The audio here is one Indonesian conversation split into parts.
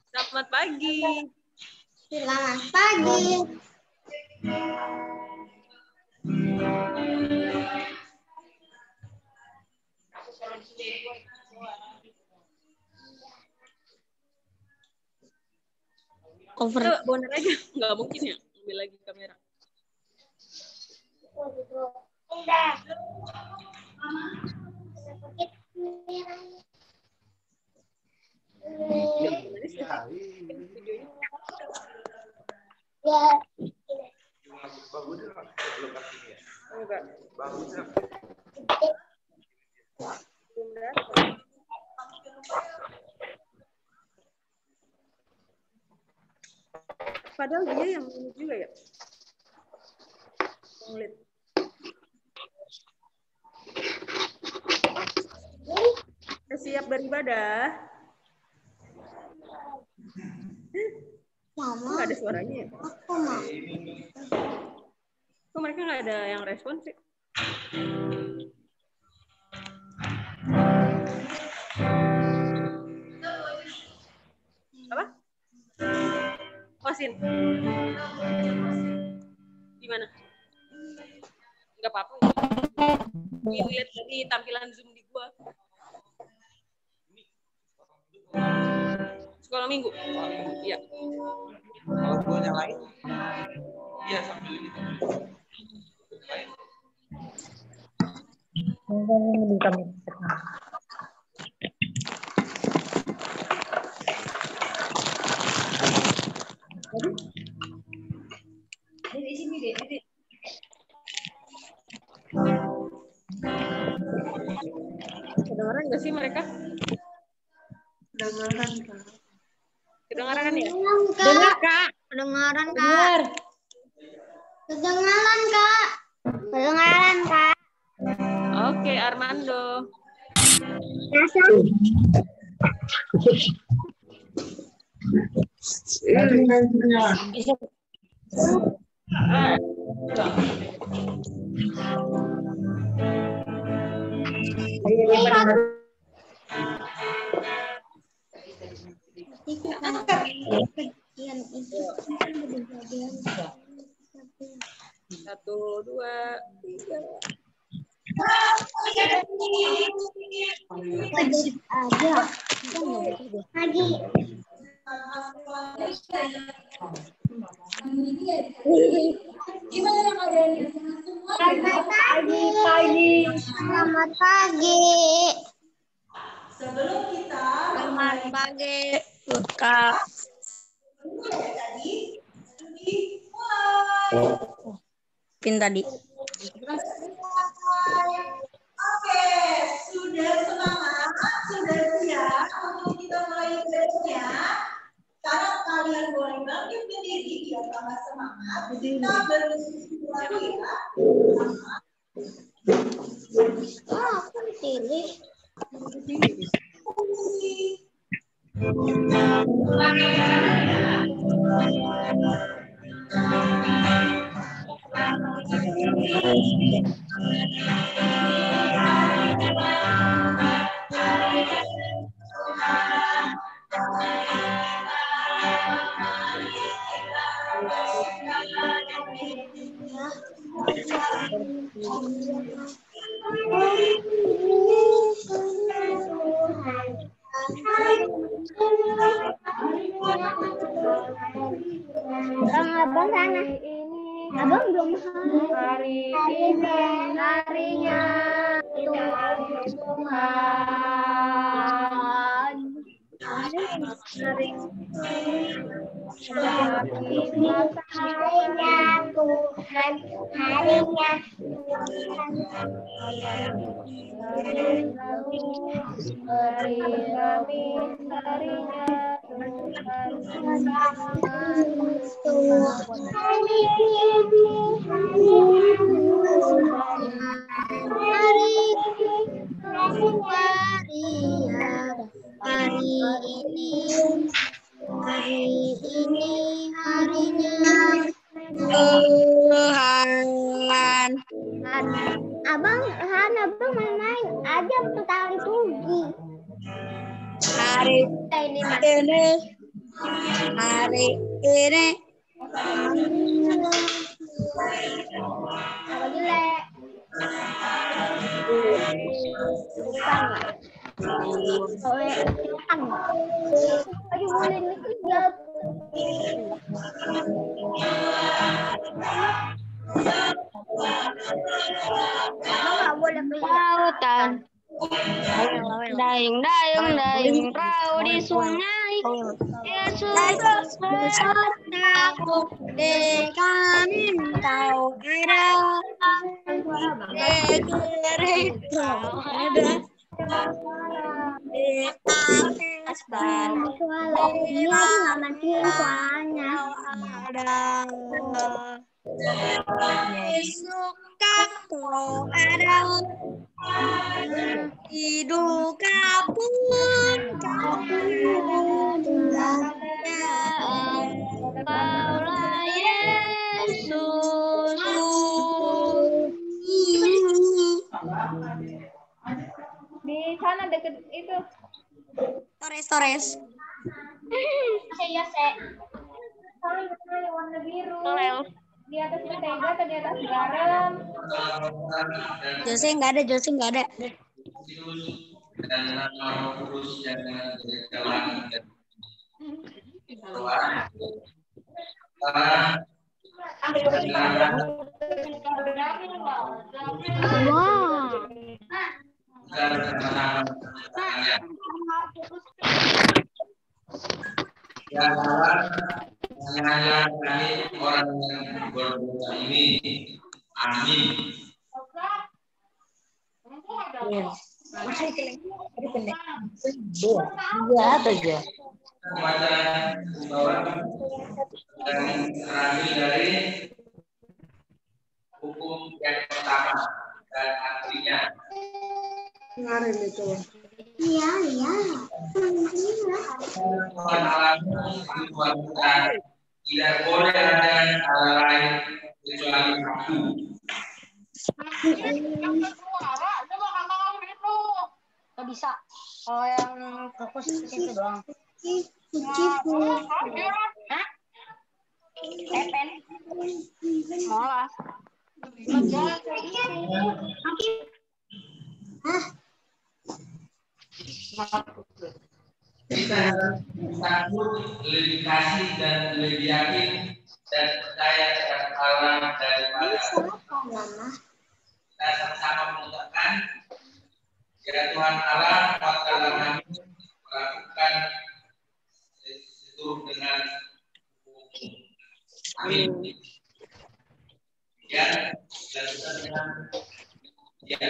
Selamat pagi. Selamat pagi. Cover. Bener aja, nggak mungkin ya ambil lagi kamera. Padahal dia yang ini juga ya. Ngeliat. Siap beribadah. Mama. Nggak ada suaranya ya? Aku mau. Kok mereka nggak ada yang respon sih? Apa? Kosin. Gimana? Nggak apa-apa. Lihat dari tampilan Zoom di gua. Sekolah minggu. Iya. Kalau gua nyalain, iya sambil ini. Di sini deh. Kedengaran nggak sih mereka? Kedengaran Kak. Kedengaran ya? Dengar Kak. Kedengaran Kak. Kedengaran Kak. Kedengaran Kak. Oke, Armando. Satu, dua, tiga. Aja. Lagi. Selamat pagi. Selamat pagi. Sebelum kita Selamat pagi, Kak. Pin tadi. Oke, sudah semangat, sudah siap untuk kita mulai belajarnya. Karena kalian boleh bangkit berdiri biar tambah semangat. Kita berdiskusi lagi ya. Aku pilih. Abang sana. Abang belum hari ini harinya Tuhan. Harinya Tuhan, harinya Tuhan. Hari kami, harinya Tuhan. Hari ini, harinya Tuhan. Abang main aja tali tugi. Hari ini hari ini. Apa jelek? Bukan. Silakan. Ayo boleh nih tinggal. Nggak boleh kelihatan. Dayung perahu di sungai. Yesus berkataku di kami kau ada. Negeri kau ada. Di atas batu ada. Suka kau ada. Di duka pun kau ada. Kaulah Yesus. Di sana deket itu. Torres. Saya warna biru. Di atas mentega atau di atas garam? Jose nggak ada. Dan nama kurus jangan berjalan keluar. Ya Tuhan, janganlah kami orang yang berdosa ini. Amin. Bacaan dan terakhir dari hukum yang pertama dan artinya. Iya. Tuhan Allahmu itu Tuhan kita, tidak boleh ada Allah lain kecuali Aku. Gak bisa. Kalau yang fokus itu doang. Pen. Malah. Kita harus takut, lebih kasih dan lebih yakin dan percaya kepada Allah daripada kita sama-sama mengucapkan ya Tuhan Allah, apabila kami melakukan seturut dengan hukum. Amin. Ya, dan dengan ya.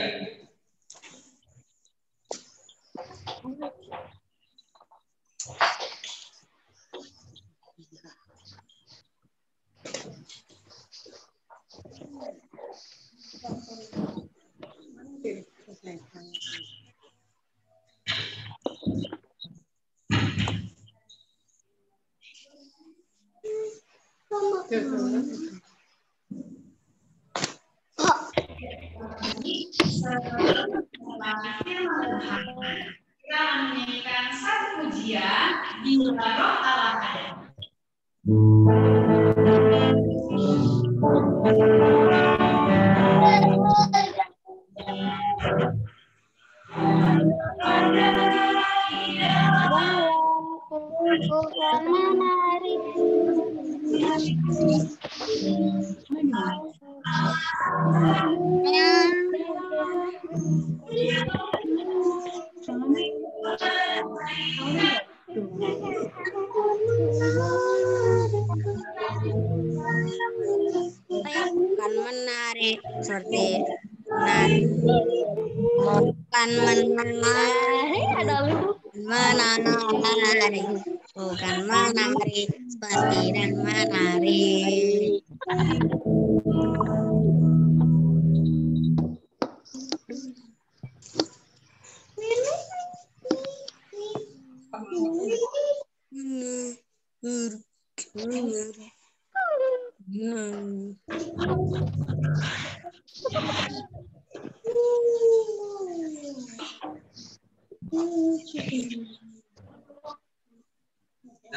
Kita menyanyikan satu pujian di luar roh Allah ada. Bukan menarik seperti menarik, bukan menarik, bukan menarik seperti dan menarik.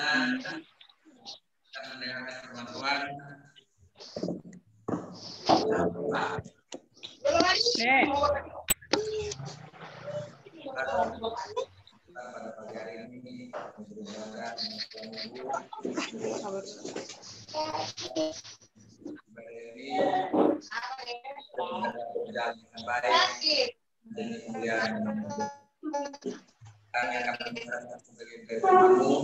kita mendengarkan firman Tuhan. Pada pagi hari ini berdoa berjalan dengan baik dan kemuliaan kami akan menjalankan sebagai firman-Mu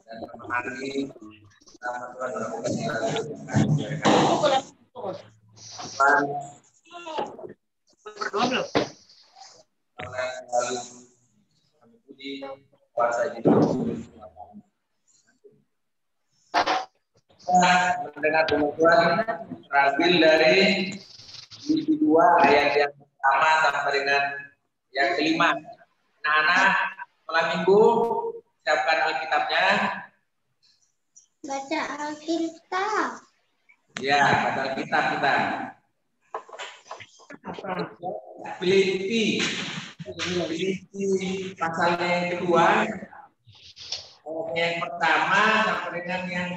dan memahami nama Tuhan berdoa belum? Lalu kami puji kuasa hidup. Mendengar firman Tuhan terambil dari Filipi 2 ayat yang pertama sampai dengan yang kelima. Anak-anak, malam minggu siapkan Alkitabnya. Baca Alkitab. Ya, baca Alkitab kita. Filipi pasalnya yang kedua, yang pertama sampai dengan yang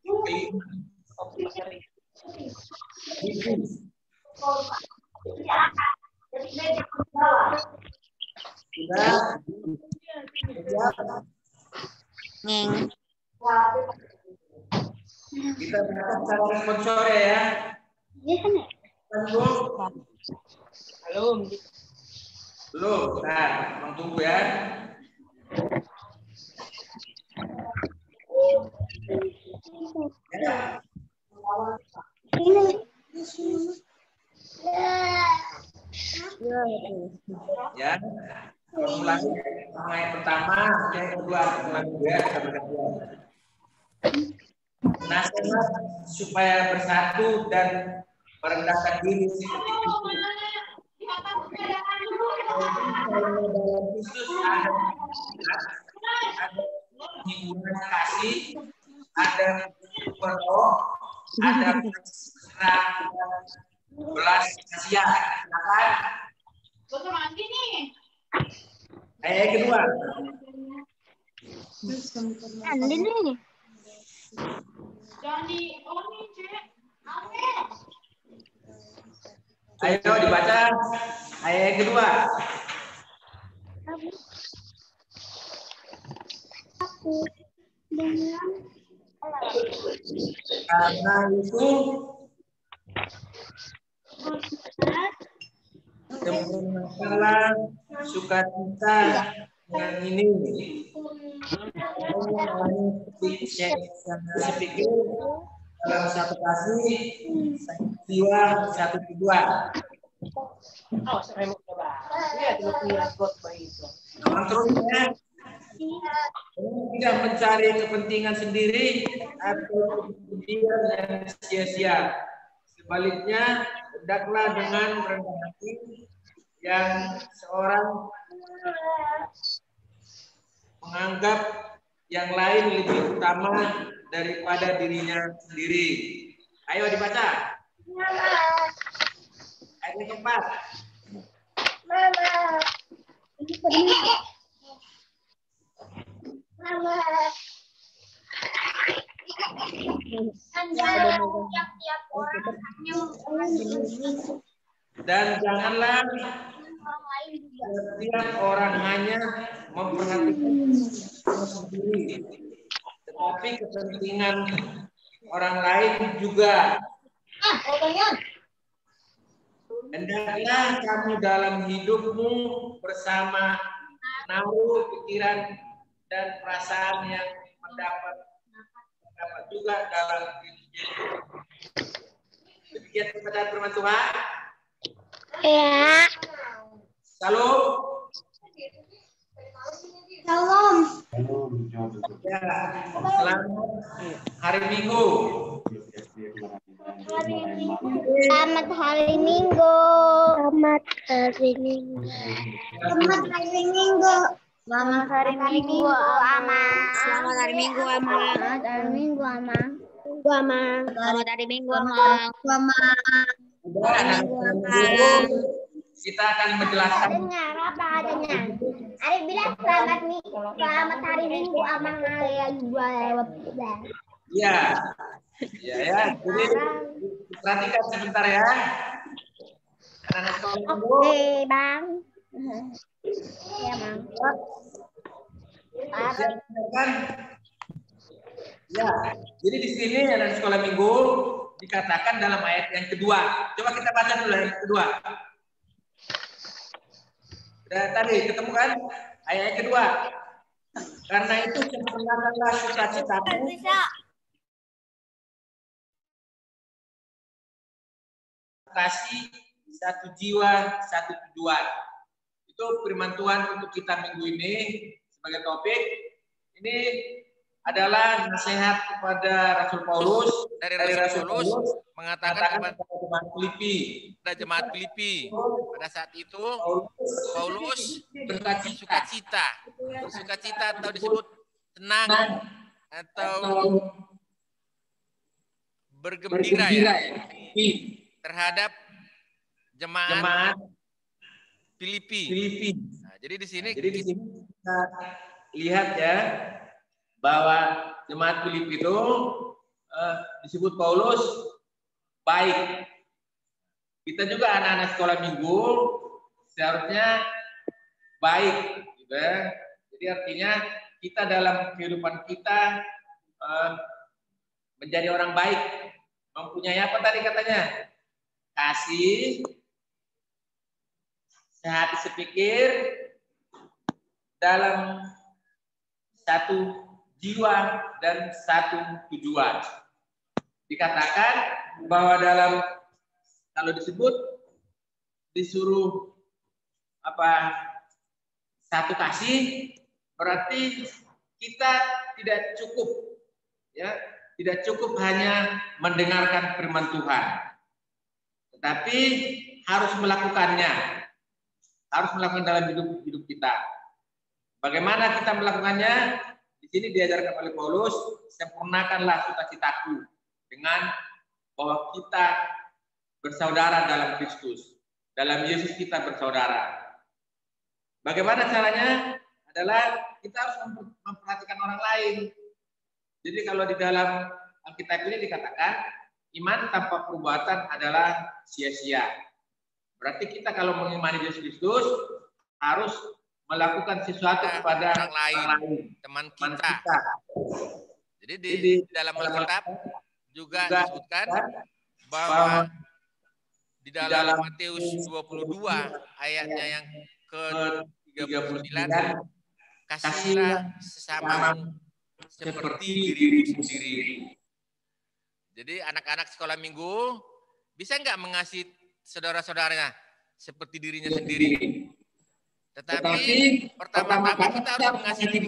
kelima. Kita berangkat secara sponsor ya. Belum. Nah, tunggu ya. Ya. Mulai yang pertama, yang kedua, kita bergantian. Nasihat supaya bersatu dan merendahkan diri seperti itu. Khusus ada hubungan kasih, ada peroh, ada belas kasihan. Silakan. Ayat kedua. Andi nih. Ayo dibaca ayat kedua. Karena itu sempurnakanlah sukacita dengan ini. Sepikir dalam satu kasih, jiwa satu tujuan. Terusnya tidak mencari kepentingan sendiri atau kepentingan yang sia-sia. Sebaliknya, hendaklah dengan rendah hati yang seorang menganggap yang lain lebih utama daripada dirinya sendiri. Ayo dibaca. Ayat yang keempat. Dan janganlah setiap orang hanya memperhatikan sendiri, tetapi kepentingan orang lain juga. Hendaklah kamu dalam hidupmu bersama menaruh pikiran dan perasaan yang mendapat juga dalam hidup. Demikian pembacaan firman Tuhan. Ya. Salam. Salam. Ya, selamat hari Minggu. Selamat hari Minggu. Selamat hari Minggu. Selamat hari Minggu. Selamat hari Minggu, Amang. Selamat hari Minggu, Amang. Selamat hari Minggu, Amang. Selamat hari Minggu, Amang. kita akan menjelaskan. Dengar apa adanya. Arif bilang selamat hari Minggu Amang Iya. Ya. Jadi perhatikan sebentar ya. Oke, Bang. Ya, Bang. Kan? Ya, jadi di sini anak sekolah minggu dikatakan dalam ayat yang kedua. Coba kita baca dulu yang kedua. Udah tadi ketemu kan ayat yang kedua. Karena itu sempurnakanlah sukacitamu. Kasih satu jiwa, satu tujuan. Itu firman Tuhan untuk kita minggu ini sebagai topik. Ini adalah nasihat kepada Rasul Paulus dari Rasul Paulus mengatakan kepada jemaat Filipi. Pada saat itu Paulus bersukacita atau disebut tenang atau bergembira ya terhadap jemaat Filipi. Nah, jadi di sini kita lihat ya bahwa jemaat Filipi itu disebut Paulus baik. Kita juga anak-anak sekolah minggu seharusnya baik, gitu ya. Jadi artinya kita dalam kehidupan kita menjadi orang baik, mempunyai apa tadi katanya? Kasih, sehati sepikir, dalam satu jiwa dan satu tujuan. Dikatakan bahwa dalam kalau disuruh apa satu kasih, berarti kita tidak cukup ya, tidak cukup hanya mendengarkan firman Tuhan, tetapi harus melakukannya, harus melakukan dalam hidup kita. Bagaimana kita melakukannya? Di sini diajarkan oleh Paulus, sempurnakanlah sukacitaku dengan bahwa kita bersaudara dalam Kristus. Dalam Yesus kita bersaudara. Bagaimana caranya? Adalah kita harus memperhatikan orang lain. Jadi kalau di dalam Alkitab ini dikatakan, iman tanpa perbuatan adalah sia-sia. Berarti kita kalau mengimani Yesus Kristus harus melakukan sesuatu kepada orang lain, teman kita. Jadi di dalam Alkitab juga disebutkan bahwa di dalam Matius 22 ayatnya yang ke-39, kasihlah sesamamu seperti dirimu sendiri. Jadi anak-anak sekolah minggu bisa nggak mengasihi saudara-saudaranya seperti dirinya sendiri? Tetapi pertama-tama kita harus mengasihi diri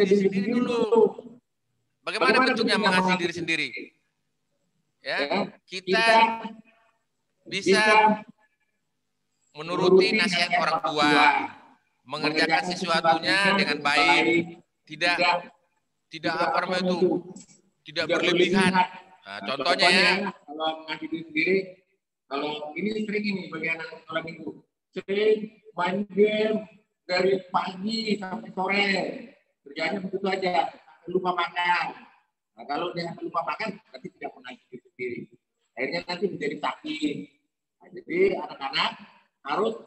sendiri dulu. Bagaimana bentuknya mengasihi diri sendiri? Ya, kita bisa menuruti nasihat orang tua, mengerjakan sesuatunya dengan baik, tidak apa namanya itu, tidak berlebihan. Nah, contohnya ya, kalau mengasihi diri sendiri, kalau ini sering ini bagi anak sekolah minggu. Sering main game dari pagi sampai sore, kerjanya begitu aja, lupa makan. Nah, kalau dia lupa makan, berarti tidak mengasihi diri sendiri. Akhirnya nanti menjadi sakit. Nah, jadi anak-anak harus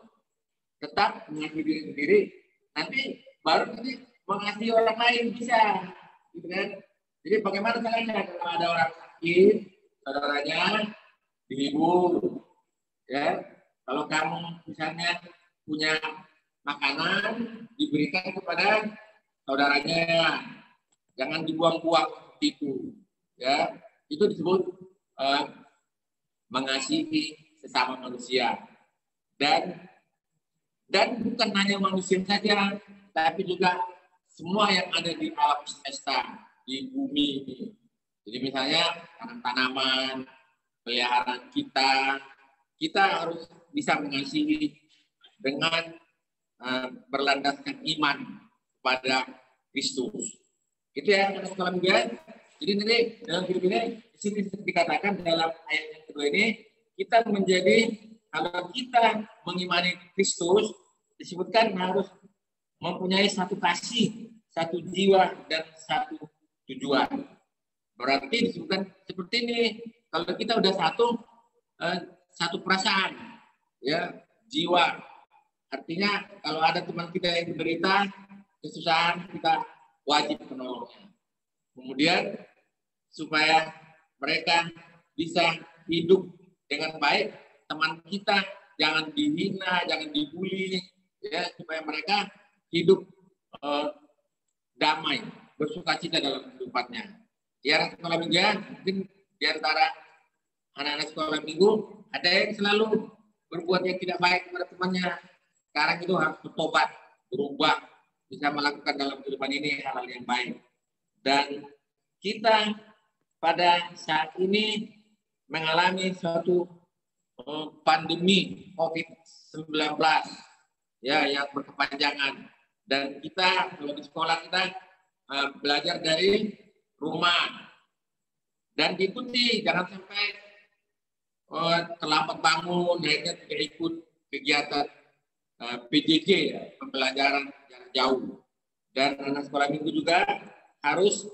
tetap mengasihi diri sendiri. Nanti baru nanti mengasihi orang lain bisa, gitu kan? Jadi bagaimana caranya kalau ada orang sakit, saudaranya dihibur, ya. Kalau kamu misalnya punya makanan, diberikan kepada saudaranya, jangan dibuang-buang seperti itu. Ya, itu disebut mengasihi sesama manusia. Dan bukan hanya manusia saja, tapi juga semua yang ada di alam semesta, di bumi ini. Jadi misalnya tanaman-tanaman, peliharaan kita harus bisa mengasihi dengan berlandaskan iman kepada Kristus. Itu ya teman-teman. Jadi nanti dalam hidup ini di sini dikatakan dalam ayat yang kedua ini kita menjadi kalau kita mengimani Kristus, disebutkan harus mempunyai satu kasih, satu jiwa, dan satu tujuan. Berarti disebutkan seperti ini, kalau kita udah satu perasaan, ya, jiwa. Artinya kalau ada teman kita yang menderita, kesusahan, kita wajib menolongnya. Kemudian supaya mereka bisa hidup dengan baik, teman kita jangan dihina, jangan dibully, ya, supaya mereka hidup damai, bersukacita dalam kehidupannya. Ya, sekolah minggu, mungkin di antara anak-anak sekolah minggu ada yang selalu berbuat yang tidak baik kepada temannya. Sekarang itu harus bertobat, berubah, bisa melakukan dalam kehidupan ini hal-hal yang baik. Dan kita pada saat ini mengalami suatu pandemi COVID-19, ya, yang berkepanjangan. Dan kita kalau di sekolah kita belajar dari rumah dan diikuti, jangan sampai terlambat bangun, akhirnya tidak ikut kegiatan PJJ, ya, pembelajaran jarak jauh. Dan anak sekolah minggu juga harus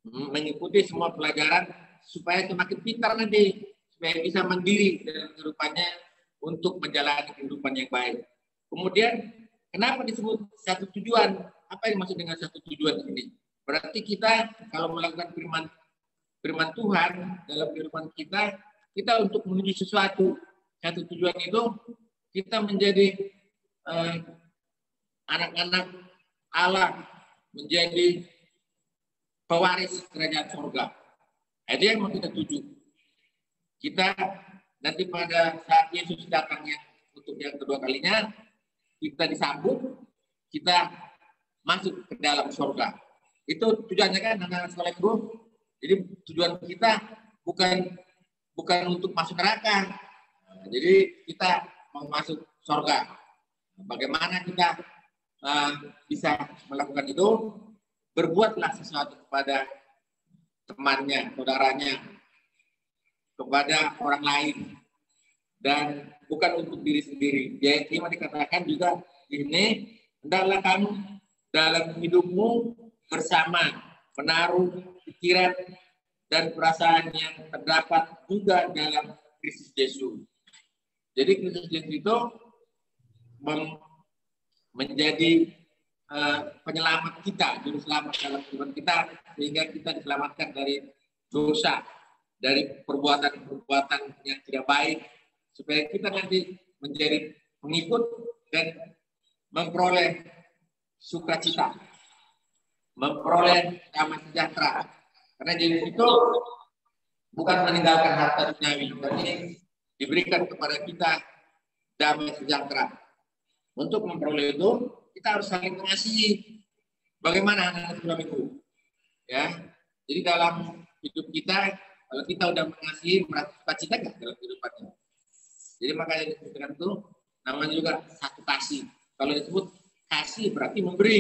mengikuti semua pelajaran supaya semakin pintar nanti, supaya bisa mandiri dalam kehidupannya untuk menjalani kehidupan yang baik. Kemudian kenapa disebut satu tujuan? Apa yang maksud dengan satu tujuan ini? Berarti kita kalau melakukan firman Tuhan dalam kehidupan kita untuk menuju sesuatu. Satu tujuan itu kita menjadi anak-anak Allah, menjadi pewaris kerajaan surga. Itu yang mau kita tuju. Kita nanti pada saat Yesus datangnya untuk yang kedua kalinya, kita disambut, kita masuk ke dalam surga. Itu tujuannya kan anak-anak sekolah minggu. Jadi tujuan kita bukan untuk masuk neraka. Jadi kita mau masuk surga. Bagaimana kita bisa melakukan itu? Berbuatlah sesuatu kepada temannya, saudaranya, kepada orang lain, dan bukan untuk diri sendiri. Yang ini dikatakan juga ini, hendaklah kamu dalam hidupmu bersama menaruh pikiran dan perasaan yang terdapat juga dalam Kristus Yesus. Jadi Kristus Yesus itu menjadi penyelamat kita, juru selamat dalam kehidupan kita, sehingga kita diselamatkan dari dosa, dari perbuatan-perbuatan yang tidak baik, supaya kita nanti menjadi pengikut dan memperoleh sukacita, memperoleh damai sejahtera. Karena Yesus itu bukan meninggalkan harta duniawi, tapi diberikan kepada kita damai sejahtera. Untuk memperoleh itu, kita harus saling mengasihi. Bagaimana anak-anak sekolah minggu? Ya, jadi dalam hidup kita, kalau kita udah mengasihi, merasa sukacita nggak dalam kehidupannya? Jadi makanya disebutkan itu, namanya juga satu kasih. Kalau disebut kasih berarti memberi.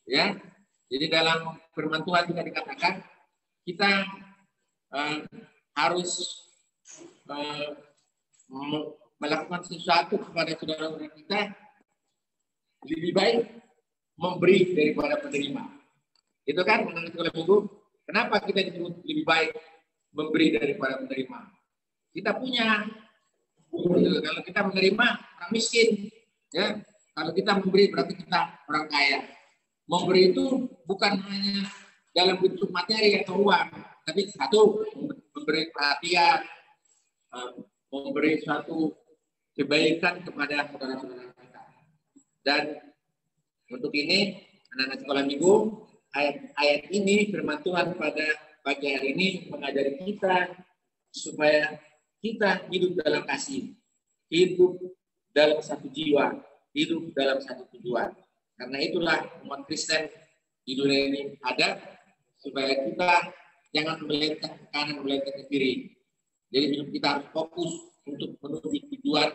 Ya, jadi dalam firman Tuhan juga dikatakan kita harus melakukan sesuatu kepada saudara-saudara kita, lebih baik memberi daripada menerima. Itu kan anak sekolah minggu. Kenapa kita disebut lebih baik memberi daripada menerima? Kita punya. Kalau kita menerima orang miskin, ya. Kalau kita memberi berarti kita orang kaya. Memberi itu bukan hanya dalam bentuk materi atau uang, tapi satu, memberi perhatian, memberi suatu kebaikan kepada saudara-saudara kita. Dan untuk ini, anak-anak sekolah minggu, ayat ini firman Tuhan pada pagi hari ini mengajari kita supaya kita hidup dalam kasih, hidup dalam satu jiwa, hidup dalam satu tujuan. Karena itulah umat Kristen di dunia ini ada, supaya kita jangan melenceng ke kanan, melenceng ke kiri. Jadi hidup kita harus fokus untuk menuju tujuan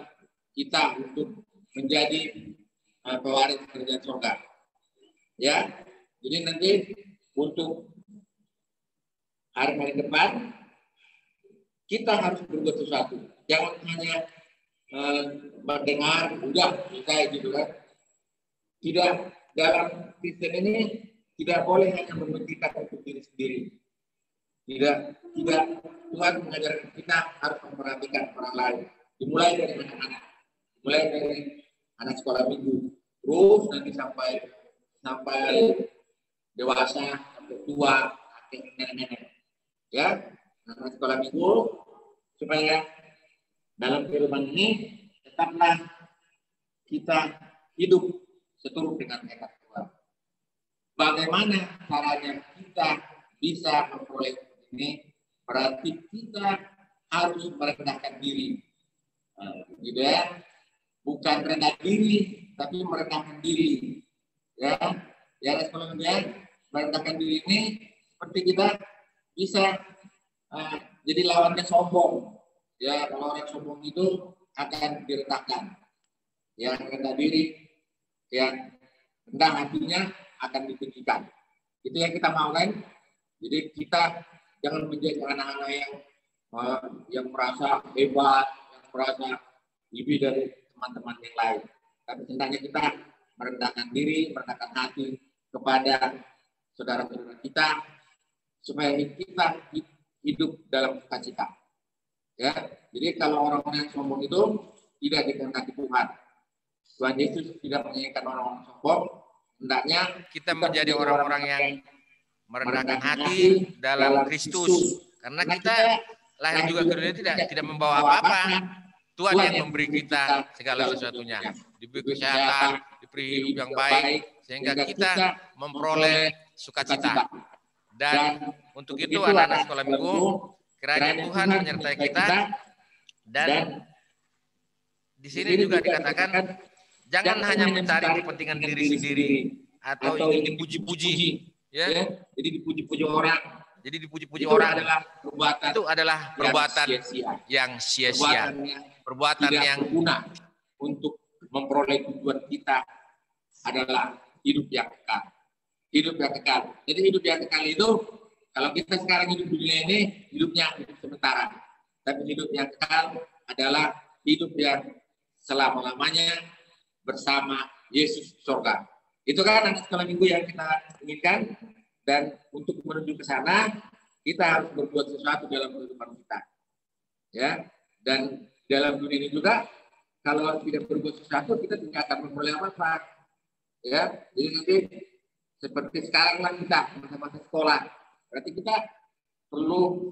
kita untuk menjadi pewaris kerajaan surga. Ya, jadi nanti untuk hari depan kita harus berbuat sesuatu. Jangan hanya mendengar, udah selesai gitu kan. Tidak, dalam Kristen ini tidak boleh hanya mementingkan untuk diri sendiri. Tidak, Tuhan mengajarkan kita harus memperhatikan orang lain. Dimulai dari anak-anak, mulai dari anak sekolah minggu, terus nanti sampai dewasa, sampai tua, sampai nenek-nenek. Ya, anak sekolah minggu supaya dalam kehidupan ini tetaplah kita hidup seturut dengan kehendak Tuhan. Bagaimana caranya kita bisa memperoleh ini? Berarti kita harus merendahkan diri, gitu ya. Bukan rendah diri, tapi merendahkan diri. Ya, merendahkan diri ini seperti kita bisa jadi lawannya sombong. Ya, kalau orang sombong itu akan direndahkan. Yang rendah diri, yang rendah hatinya akan ditinggikan. Itu yang kita mau kan? Jadi kita jangan menjadi anak-anak yang merasa hebat, yang merasa lebih dari teman-teman yang lain. Tapi hendaknya kita merendahkan diri, merendahkan hati kepada saudara-saudara kita supaya kita hidup dalam sukacita. Ya, jadi kalau orang-orang yang sombong itu tidak dikehendaki Tuhan. Tuhan Yesus tidak menginginkan orang-orang sombong. Hendaknya kita menjadi orang-orang yang merendahkan hati dalam Kristus. Karena kita lahir juga ke dunia tidak membawa apa-apa. Tuhan yang memberi kita segala sesuatunya. Diberi kesehatan, diberi hidup yang baik, sehingga kita memperoleh sukacita. Dan untuk itu anak-anak sekolah minggu, kiranya Tuhan menyertai kita. Dan di sini juga dikatakan, jangan hanya mencari kepentingan diri sendiri atau ingin dipuji-puji. Ya, jadi dipuji-puji orang. Jadi dipuji-puji orang itu adalah perbuatan yang sia-sia. Perbuatan yang berguna untuk memperoleh tujuan kita adalah hidup yang kekal. Hidup yang kekal. Jadi hidup yang kekal itu, kalau kita sekarang hidup di dunia ini, hidupnya hidup sementara. Tapi hidup yang kekal adalah hidup yang selama-lamanya bersama Yesus di surga. Itu kan anak sekolah minggu yang kita inginkan. Dan untuk menuju ke sana, kita harus berbuat sesuatu dalam kehidupan kita. Ya, dan dalam dunia ini juga, kalau tidak berbuat sesuatu, kita tidak akan memperoleh apa-apa. Ya, jadi nanti seperti sekarang lah kita masa-masa sekolah. Berarti kita perlu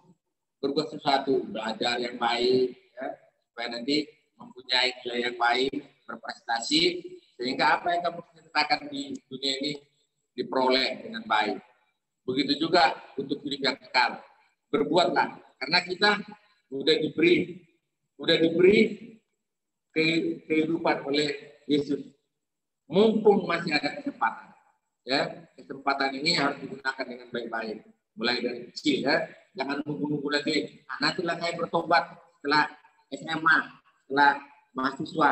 berbuat sesuatu, belajar yang baik, ya, supaya nanti mempunyai nilai yang baik, berprestasi, sehingga apa yang kamu ceritakan di dunia ini diperoleh dengan baik. Begitu juga untuk hidup yang kekal. Berbuatlah, karena kita sudah diberi kehidupan oleh Yesus. Mumpung masih ada kesempatan, ya, kesempatan ini harus digunakan dengan baik-baik. Mulai dari kecil, ya, jangan nunggu-nunggu lagi. Nantilah saya bertobat setelah SMA, setelah mahasiswa,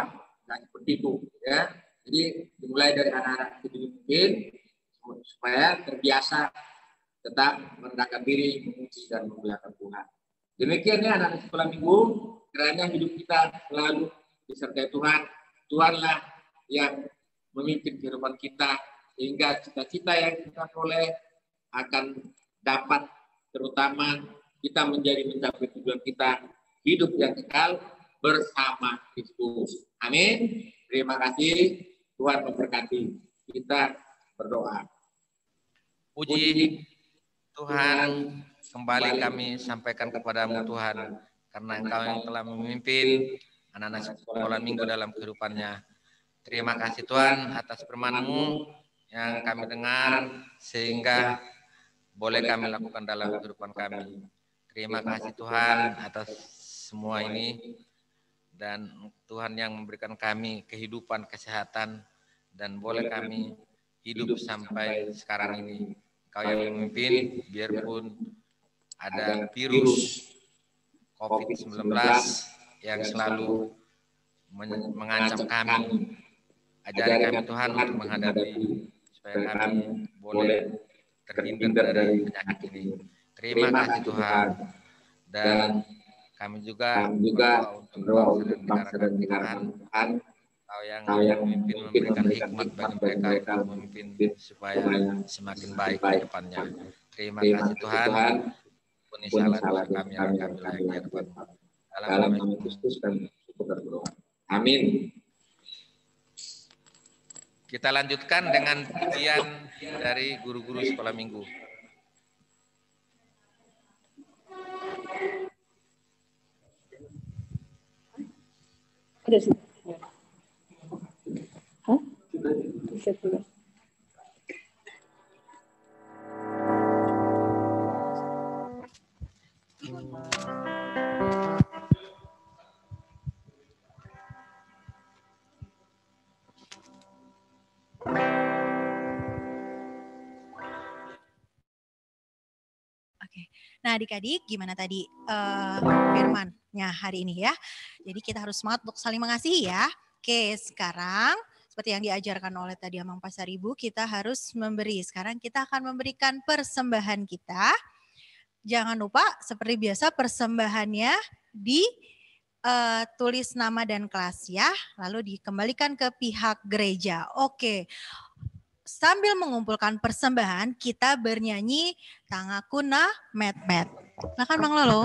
nah, seperti itu, ya. Jadi dimulai dari anak-anak sedini mungkin supaya terbiasa tetap merendahkan diri, memuji dan memuliakan Tuhan. Demikian ya anak sekolah minggu, kiranya hidup kita selalu disertai Tuhan. Tuhanlah yang memimpin kehidupan kita, sehingga cita-cita yang kita peroleh akan dapat, terutama kita mencapai tujuan kita, hidup yang kekal bersama Kristus. Amin. Terima kasih. Tuhan memberkati. Kita berdoa. Puji Tuhan, kembali kami sampaikan kepadamu Tuhan, karena Engkau yang telah memimpin anak-anak sekolah minggu dalam kehidupannya. Terima kasih Tuhan atas firman-Mu yang kami dengar, sehingga boleh kami lakukan dalam kehidupan kami. Terima kasih Tuhan atas semua ini, dan Tuhan yang memberikan kami kehidupan, kesehatan, dan boleh kami hidup sampai sekarang ini. Kau yang memimpin, biarpun ada virus COVID-19 yang selalu mengancam kami. Ajari kami Tuhan untuk menghadapi, supaya kami boleh terhindar dari penyakit ini. Terima kasih Tuhan. Dan Kami juga berdoa untuk bangsa dan negara Tuhan. Kau yang memimpin memberikan hikmat bagi mereka untuk memimpin supaya semakin baik ke depannya. Terima kasih Tuhan. Ampuni salah dosa kami yang kami layani di hadapan-Mu. Dalam nama Kristus kami berdoa. Amin. Kita lanjutkan dengan pujian dari guru-guru sekolah minggu. Ada sih. Hah? Bisa juga. Oke. Nah, adik-adik, gimana tadi firman-nya hari ini ya? Jadi kita harus semangat untuk saling mengasihi ya. Oke, sekarang seperti yang diajarkan oleh tadi Amang Pasaribu, kita harus memberi. Sekarang kita akan memberikan persembahan kita. Jangan lupa seperti biasa persembahannya ditulis nama dan kelas ya, lalu dikembalikan ke pihak gereja. Oke. Sambil mengumpulkan persembahan, kita bernyanyi Tangakuna Met Met. Silakan Bang Lolo.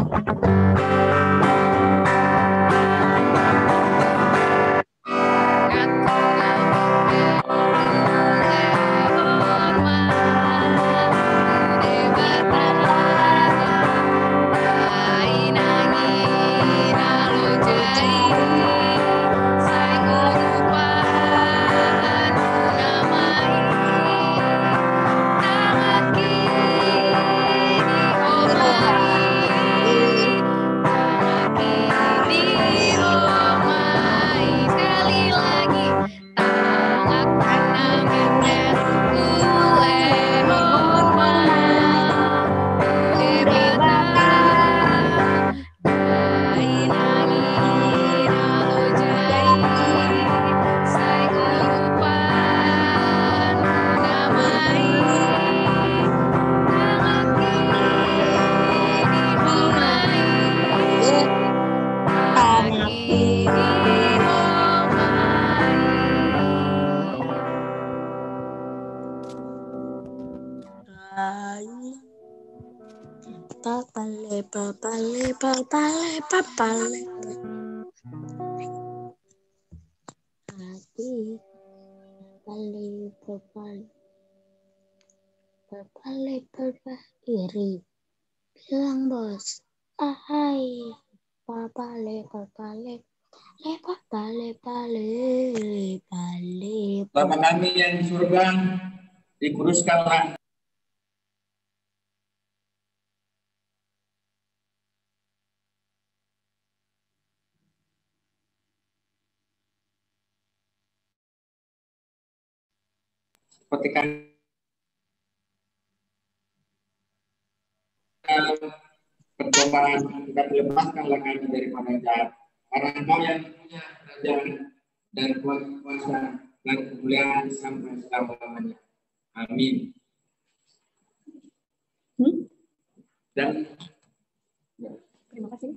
Iri bilang bos, ahai papale. Bapa kami yang di surga, dikuduskanlah seperti kami berdoa, kita lepaskanlah kami daripada jahat. Karena Engkau yang punya kerajaan dan kuasa dan kemuliaan sampai selama-lamanya. Amin. Dan Terima kasih.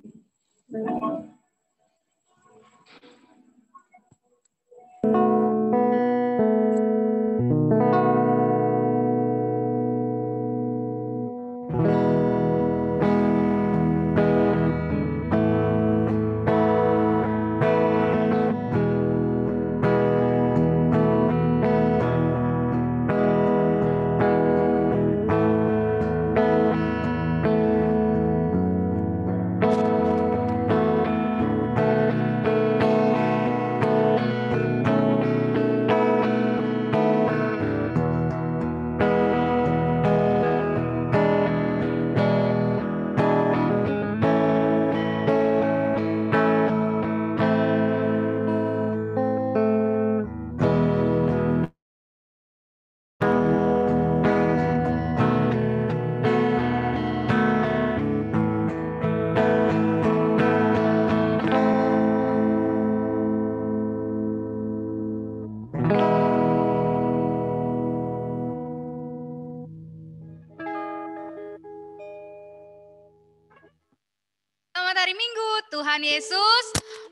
Tuhan Yesus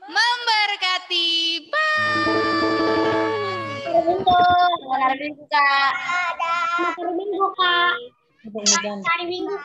memberkati. Bye. Selamat hari Minggu, Kak. Selamat hari Minggu, Kak. Selamat hari Minggu.